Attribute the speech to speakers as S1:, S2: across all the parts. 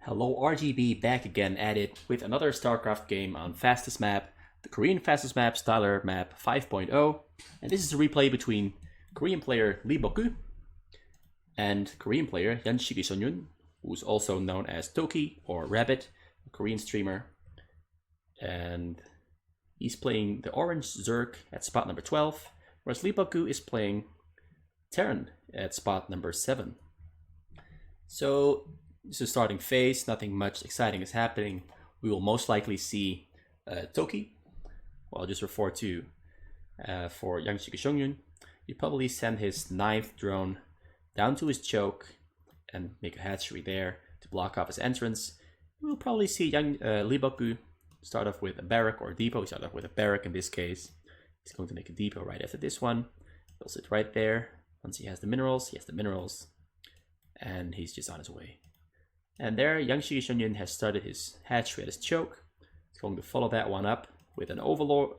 S1: Hello RGB, back again at it with another StarCraft game on fastest map, the Korean fastest map Styler map 5.0, and this is a replay between Korean player LeebokGu and Korean player Yangchigisonyun, who's also known as Toki or Rabbit, a Korean streamer, and he's playing the orange Zerg at spot number 12, whereas LeebokGu is playing Terran at spot number 7. So this is starting phase, nothing much exciting is happening. We will most likely see Toki, well, I'll just refer to for Yangchigisonyun. He'll probably send his 9th drone down to his choke and make a hatchery there to block off his entrance. We'll probably see LeebokGu start off with a barrack or a depot. He started off with a barrack in this case. He's going to make a depot right after this one. He'll sit right there. Once he has the minerals, and he's just on his way. And there, Yangchigisonyun has started his hatchery at his choke. He's going to follow that one up with an overlord.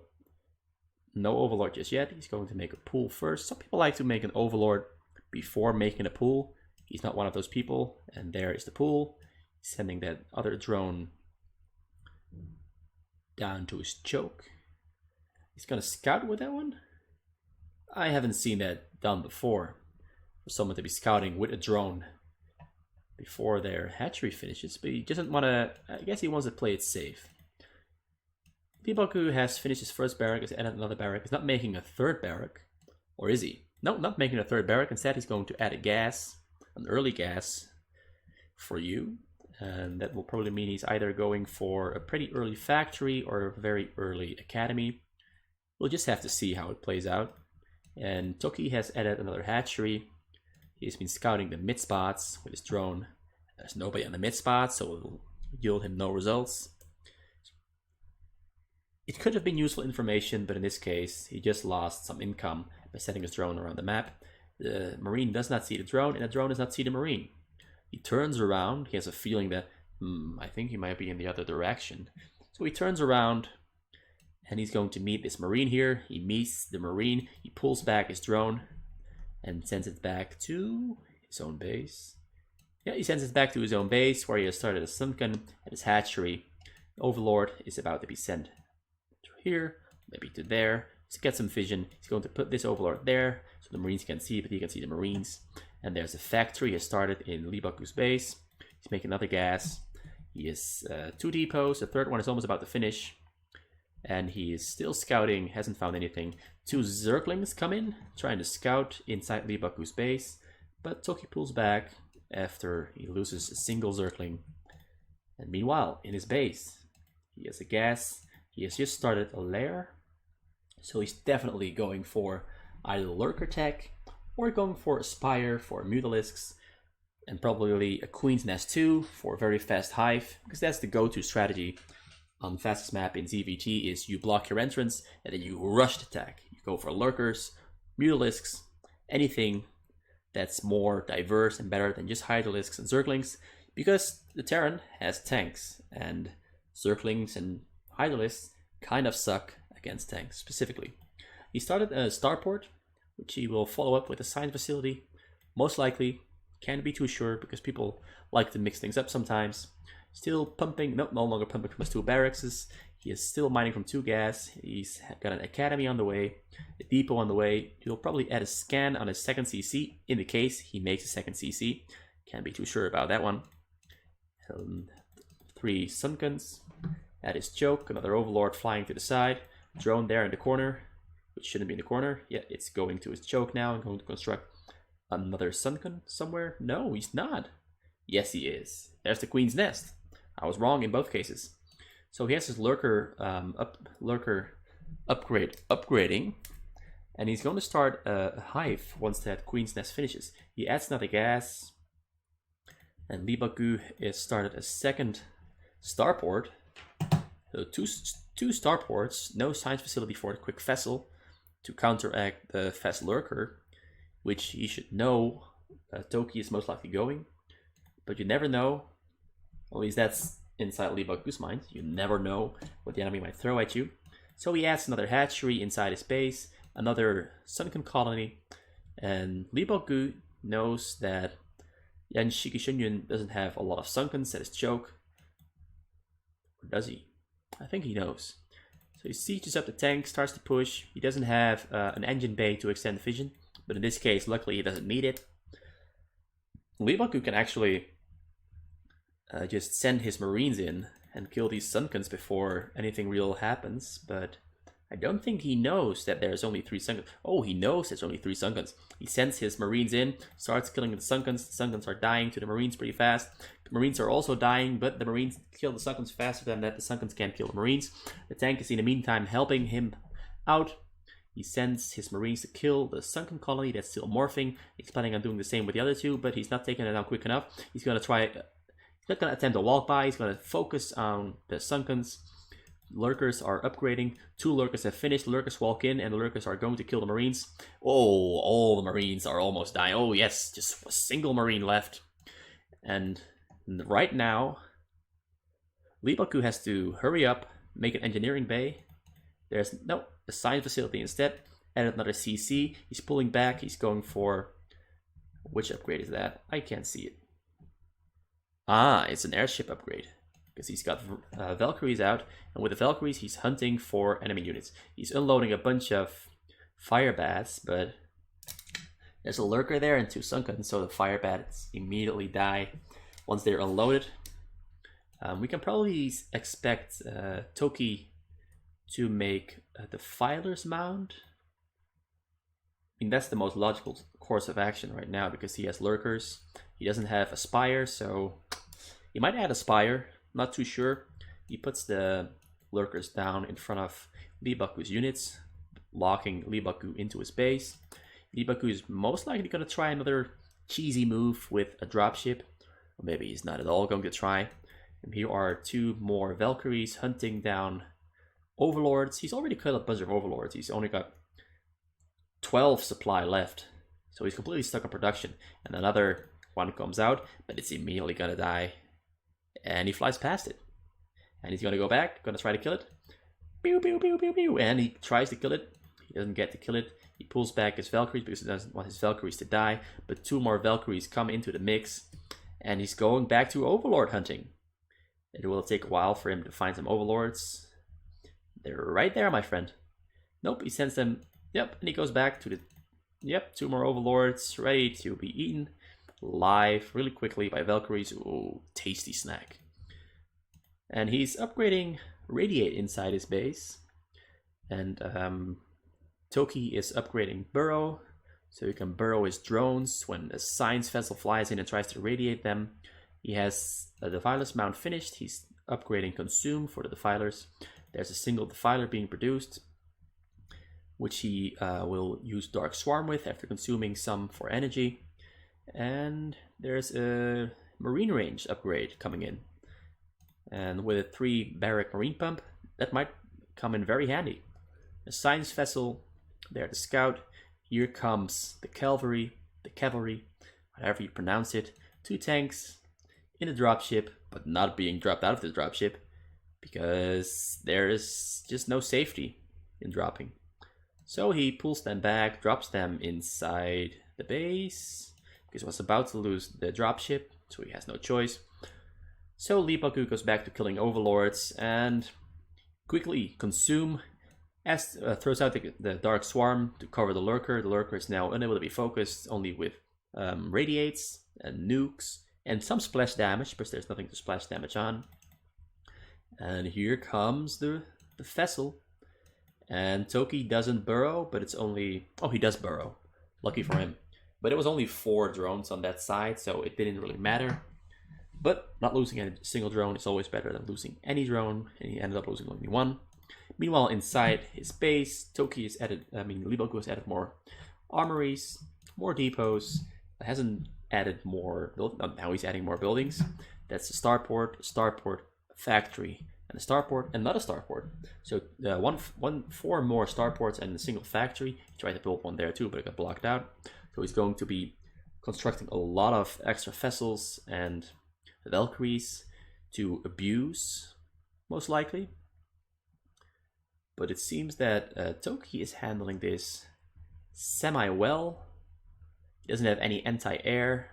S1: No overlord just yet. He's going to make a pool first. Some people like to make an overlord before making a pool. He's not one of those people. And there is the pool. He's sending that other drone down to his choke. He's going to scout with that one. I haven't seen that done before. For someone to be scouting with a drone before their hatchery finishes, but he doesn't want to, I guess he wants to play it safe. LeebokGu has finished his first barrack, has added another barrack. He's not making a third barrack, or is he? No, not making a third barrack. Instead, he's going to add a gas, an early gas for you, and that will probably mean he's either going for a pretty early factory or a very early academy. We'll just have to see how it plays out. And Toki has added another hatchery. He's been scouting the mid spots with his drone. There's nobody on the mid spot, so it will yield him no results. It could have been useful information, but in this case, he just lost some income by setting his drone around the map. The Marine does not see the drone, and the drone does not see the Marine. He turns around. He has a feeling that, I think he might be in the other direction. So he turns around, and he's going to meet this Marine here. He meets the Marine. He pulls back his drone and sends it back to his own base. Yeah, he sends it back to his own base where he has started a sunken at his hatchery. The Overlord is about to be sent to here, maybe to there, to get some vision. He's going to put this Overlord there so the Marines can see, but he can see the Marines. And there's a factory he has started in LeebokGu's base. He's making another gas. He has 2 depots. The third one is almost about to finish. And he is still scouting, hasn't found anything. 2 Zerglings come in, trying to scout inside LeebokGu's base, but Toki pulls back after he loses a single Zergling. And meanwhile, in his base, he has a gas. He has just started a lair, so he's definitely going for either Lurker Tech or going for a Spire for Mutalisks, and probably a Queen's Nest too for a very fast hive, because that's the go-to strategy on fastest map in ZVT. Is you block your entrance and then you rush to attack. You go for lurkers, mutalisks, anything that's more diverse and better than just hydralisks and zerglings, because the Terran has tanks and zerglings and hydralisks kind of suck against tanks specifically. He started a starport, which he will follow up with a science facility. Most likely, can't be too sure because people like to mix things up sometimes. Still pumping, no longer pumping from his 2 barracks. He is still mining from 2 gas. He's got an academy on the way, a depot on the way. He'll probably add a scan on his 2nd CC in the case he makes a 2nd CC. Can't be too sure about that one. 3 Sunkens at his choke, another Overlord flying to the side. Drone there in the corner, which shouldn't be in the corner. Yeah, it's going to his choke now and going to construct another Sunken somewhere. No, he's not. Yes, he is. There's the Queen's Nest. I was wrong in both cases. So he has his lurker upgrading, and he's going to start a hive once that Queen's Nest finishes. He adds another gas, and LeebokGu has started a 2nd starport. So two starports, no science facility for a quick vessel to counteract the fast lurker, which he should know Toki is most likely going, but you never know. At least that's inside LeebokGu's mind. You never know what the enemy might throw at you. So he adds another hatchery inside his base, another sunken colony, and LeebokGu knows that Yangchigisonyun doesn't have a lot of sunkens at his choke. Or does he? I think he knows. So he sieges up the tank, starts to push. He doesn't have an engine bay to extend vision, but in this case, luckily, he doesn't need it. LeebokGu can actually just send his marines in and kill these sunkens before anything real happens, but I don't think he knows that there's only 3 sunkens. Oh, he knows there's only 3 sunkens. He sends his marines in, starts killing the sunkens. The sunkens are dying to the marines pretty fast. The marines are also dying, but the marines kill the sunkens faster than that. The sunkens can't kill the marines. The tank is in the meantime helping him out. He sends his marines to kill the sunken colony that's still morphing. He's planning on doing the same with the other 2, but he's not taking it down quick enough. He's going to try... He's not going to attempt a walk by. He's going to focus on the sunkens. Lurkers are upgrading. 2 lurkers have finished. Lurkers walk in, and the lurkers are going to kill the marines. Oh, all the marines are almost dying. Oh, yes, just a single marine left. And right now, LeebokGu has to hurry up, make an engineering bay. There's no a science facility instead. Add another CC. He's pulling back. He's going for... Which upgrade is that? I can't see it. Ah, it's an airship upgrade. Because he's got Valkyries out, and with the Valkyries he's hunting for enemy units. He's unloading a bunch of fire bats, but there's a lurker there and 2 sunkens, so the fire bats immediately die once they're unloaded. We can probably expect Toki to make the Filer's Mound. I mean, that's the most logical course of action right now, because he has lurkers. He doesn't have a spire, so he might add a spire. Not too sure. He puts the lurkers down in front of LeebokGu's units, locking LeebokGu into his base. LeebokGu is most likely going to try another cheesy move with a dropship. Or maybe he's not at all going to try. And here are 2 more Valkyries hunting down overlords. He's already killed a bunch of overlords. He's only got 12 supply left. So he's completely stuck on production. And another one comes out, but it's immediately going to die. And he flies past it. And he's going to go back, going to try to kill it. Pew, pew, pew, pew, pew. And he tries to kill it. He doesn't get to kill it. He pulls back his Valkyries because he doesn't want his Valkyries to die. But 2 more Valkyries come into the mix. And he's going back to Overlord hunting. It will take a while for him to find some Overlords. They're right there, my friend. Nope, he sends them. Yep, and he goes back to the... Yep, 2 more Overlords ready to be eaten live really quickly by Valkyries. Ooh, tasty snack. And he's upgrading Radiate inside his base. And Toki is upgrading Burrow, so he can burrow his drones when a science vessel flies in and tries to radiate them. He has a Defiler's Mount finished. He's upgrading Consume for the Defilers. There's a single Defiler being produced, which he will use Dark Swarm with after consuming some for energy. And there's a Marine Range upgrade coming in. And with a 3 barrack Marine Pump, that might come in very handy. A science vessel, there the scout. Here comes the cavalry, whatever you pronounce it. 2 tanks in a dropship, but not being dropped out of the dropship because there is just no safety in dropping. So he pulls them back, drops them inside the base because he was about to lose the dropship, so he has no choice. So LeebokGu goes back to killing overlords and quickly Consume throws out the Dark Swarm to cover the Lurker. The Lurker is now unable to be focused, only with radiates and nukes and some splash damage, but there's nothing to splash damage on. And here comes the vessel. And Toki doesn't burrow, but it's only... Oh, he does burrow. Lucky for him. But it was only 4 drones on that side, so it didn't really matter. But not losing a single drone is always better than losing any drone, and he ended up losing only 1. Meanwhile, inside his base, LeebokGu has added more armories, more depots. Hasn't added more... Now he's adding more buildings. That's the starport, factory, and a starport, and not a starport. So 4 more starports and a single factory. He tried to build one there too, but it got blocked out. So he's going to be constructing a lot of extra vessels and Valkyries to abuse, most likely. But it seems that Toki is handling this semi-well. He doesn't have any anti-air.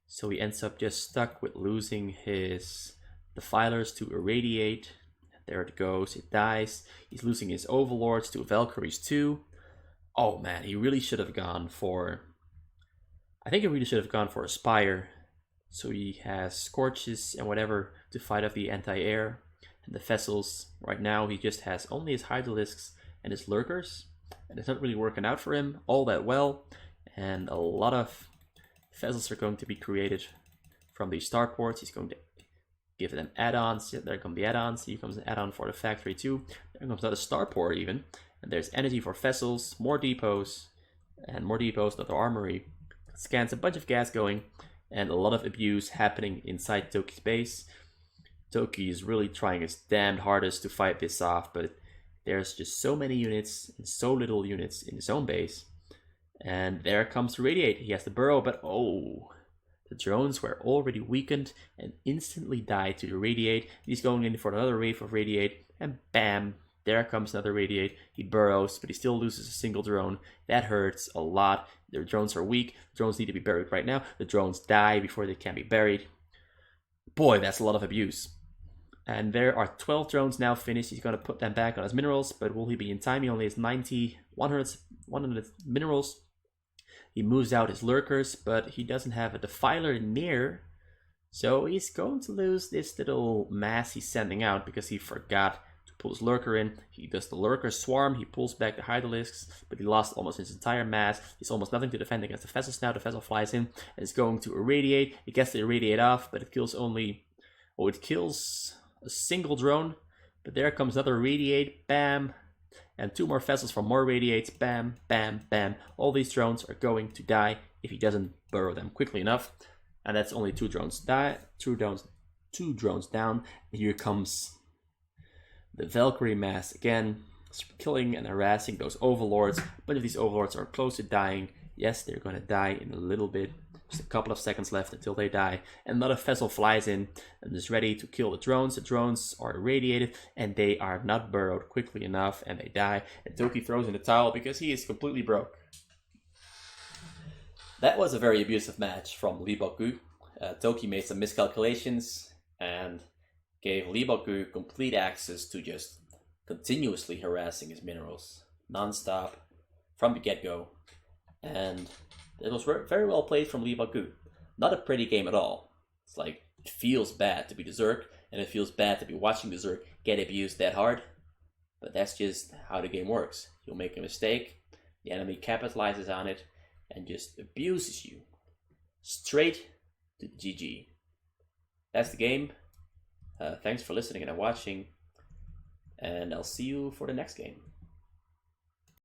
S1: So he ends up just stuck with losing his Defilers to Irradiate. There it goes, it dies. He's losing his Overlords to Valkyries too. Oh man, he really should have gone for... I think he really should have gone for a Spire. So he has Scorches and whatever to fight off the anti-air. And the Vessels, right now he just has only his Hydralisks and his Lurkers. And it's not really working out for him all that well. And a lot of Vessels are going to be created from these starports. He's going to give them add-ons. There come the add-ons. Here comes an add-on for the factory too. There comes another starport even. And there's energy for Vessels, more depots, and more depots, another armory. Scans a bunch of gas going, and a lot of abuse happening inside Toki's base. Toki is really trying his damned hardest to fight this off, but there's just so many units and so little units in his own base. And there comes Radiate. He has the burrow, but oh, the drones were already weakened and instantly died to the Radiate. He's going in for another wave of Radiate, and bam, there comes another Radiate. He burrows, but he still loses a single drone. That hurts a lot. Their drones are weak. Drones need to be buried right now. The drones die before they can be buried. Boy, that's a lot of abuse. And there are 12 drones now finished. He's going to put them back on his minerals, but will he be in time? He only has 100 minerals. He moves out his Lurkers, but he doesn't have a Defiler near. So he's going to lose this little mass he's sending out because he forgot to pull his Lurker in. He does the Lurker swarm, he pulls back the Hydralisks, but he lost almost his entire mass. He's almost nothing to defend against the Vessels now. The Vessel flies in and is going to Irradiate. It gets the Irradiate off, but it kills only... Oh, it kills a single drone. But there comes another Radiate, bam. And 2 more Vessels for more Radiates, bam, bam, bam. All these drones are going to die if he doesn't burrow them quickly enough. And that's only 2 drones die, 2 drones down. And here comes the Valkyrie mass again, killing and harassing those Overlords. A bunch of these Overlords are close to dying. Yes, they're going to die in a little bit. Just a couple of seconds left until they die. And another Vessel flies in and is ready to kill the drones. The drones are irradiated and they are not burrowed quickly enough and they die. And Toki throws in the towel because he is completely broke. That was a very abusive match from LeebokGu. Toki made some miscalculations and gave LeebokGu complete access to just continuously harassing his minerals non-stop from the get-go. And it was very well played from LeebokGu. Not a pretty game at all. It's like, it feels bad to be the Zerg, and it feels bad to be watching the Zerg get abused that hard. But that's just how the game works. You'll make a mistake, the enemy capitalizes on it, and just abuses you. Straight to the GG. That's the game. Thanks for listening and watching, and I'll see you for the next game.